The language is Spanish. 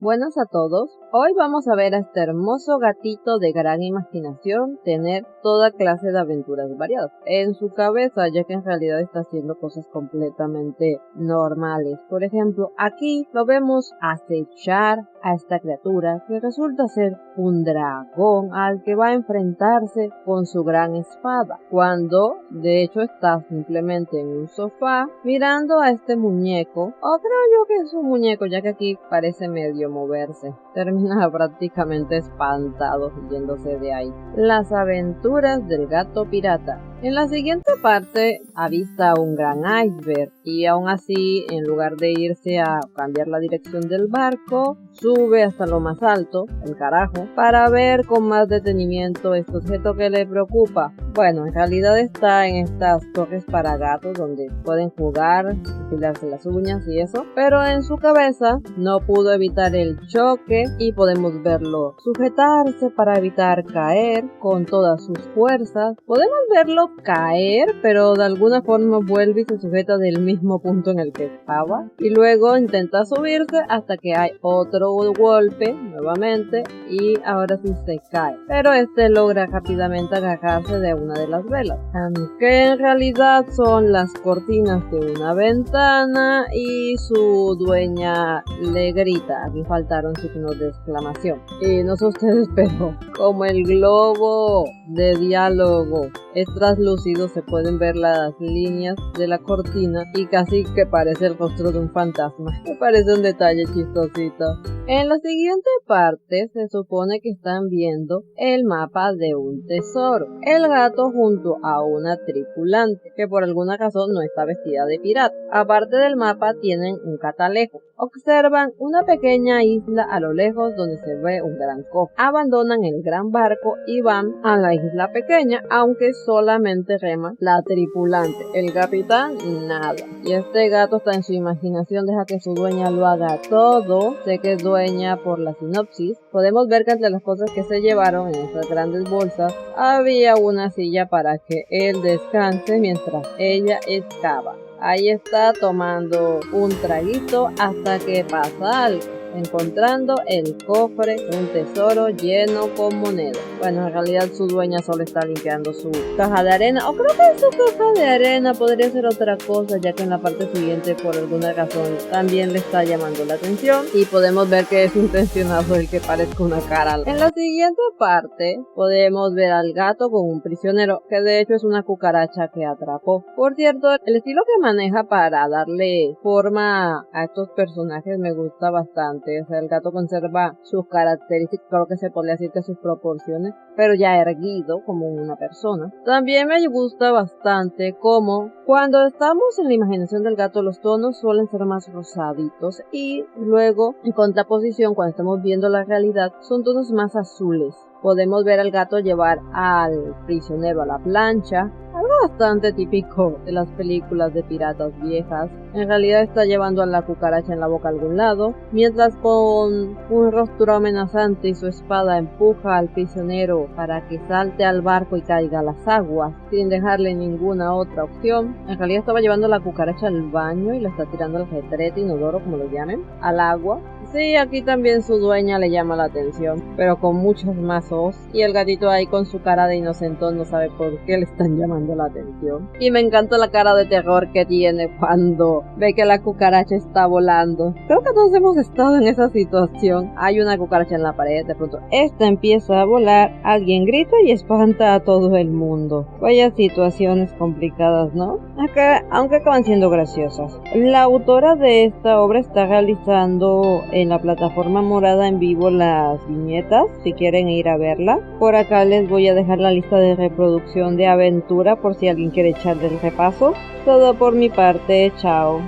Buenas a todos. Hoy vamos a ver a este hermoso gatito de gran imaginación tener toda clase de aventuras variadas en su cabeza, ya que en realidad está haciendo cosas completamente normales. Por ejemplo, aquí lo vemos acechar a esta criatura que resulta ser un dragón al que va a enfrentarse con su gran espada, cuando de hecho está simplemente en un sofá mirando a este muñeco, o creo yo que es un muñeco, ya que aquí parece medio moverse. Termina prácticamente espantado yéndose de ahí. Las aventuras del gato pirata. En la siguiente parte avista un gran iceberg y aún así, en lugar de irse a cambiar la dirección del barco, sube hasta lo más alto, el carajo, para ver con más detenimiento este objeto que le preocupa. Bueno, en realidad está en estas torres para gatos donde pueden jugar, afilarse las uñas y eso, pero en su cabeza no pudo evitar el choque y podemos verlo sujetarse para evitar caer con todas sus fuerzas. Podemos verlo caer, pero de alguna forma vuelve y se sujeta del mismo punto en el que estaba y luego intenta subirse hasta que hay otro golpe nuevamente y ahora sí se cae, pero este logra rápidamente agarrarse de una de las velas, que en realidad son las cortinas de una ventana, y su dueña le grita. Aquí faltaron signos de exclamación y no sé ustedes, pero como el globo de diálogo es translúcido, se pueden ver las líneas de la cortina y casi que parece el rostro de un fantasma. Me parece un detalle chistosito. En la siguiente parte se supone que están viendo el mapa de un tesoro. El gato junto a una tripulante que por alguna razón no está vestida de pirata. Aparte del mapa tienen un catalejo. Observan una pequeña isla a lo lejos donde se ve un gran cofre. Abandonan el gran barco y van a la isla pequeña, aunque solamente rema la tripulante. El capitán nada. Y este gato está en su imaginación, deja que su dueña lo haga todo. Sé que es dueña por la sinopsis. Podemos ver que entre las cosas que se llevaron en esas grandes bolsas había una silla para que él descanse mientras ella excava. Ahí está tomando un traguito hasta que pasa algo, encontrando el cofre, un tesoro lleno con monedas. Bueno, en realidad su dueña solo está limpiando su caja de arena, o creo que su caja de arena podría ser otra cosa, ya que en la parte siguiente por alguna razón también le está llamando la atención y podemos ver que es intencionado el que parezca una cara. En la siguiente parte podemos ver al gato con un prisionero, que de hecho es una cucaracha que atrapó. Por cierto, el estilo que maneja para darle forma a estos personajes me gusta bastante. O sea, el gato conserva sus características, creo que se podría decir que sus proporciones, pero ya erguido como una persona. También me gusta bastante como cuando estamos en la imaginación del gato los tonos suelen ser más rosaditos y luego en contraposición cuando estamos viendo la realidad son tonos más azules. Podemos ver al gato llevar al prisionero a la plancha, algo bastante típico de las películas de piratas viejas. En realidad está llevando a la cucaracha en la boca a algún lado, mientras con un rostro amenazante y su espada empuja al prisionero para que salte al barco y caiga a las aguas, sin dejarle ninguna otra opción. En realidad estaba llevando a la cucaracha al baño y la está tirando al retrete, inodoro, como lo llamen, al agua. Sí, aquí también su dueña le llama la atención, pero con muchos más ojos, y el gatito ahí con su cara de inocentón no sabe por qué le están llamando la atención. Y me encanta la cara de terror que tiene cuando ve que la cucaracha está volando. Creo que todos hemos estado en esa situación. Hay una cucaracha en la pared, de pronto esta empieza a volar, alguien grita y espanta a todo el mundo. Vaya situaciones complicadas, ¿no? Acá, aunque acaban siendo graciosas. La autora de esta obra está realizando en la plataforma morada en vivo las viñetas, si quieren ir a verla. Por acá les voy a dejar la lista de reproducción de Aventura por si alguien quiere echarle el repaso. Todo por mi parte, chao.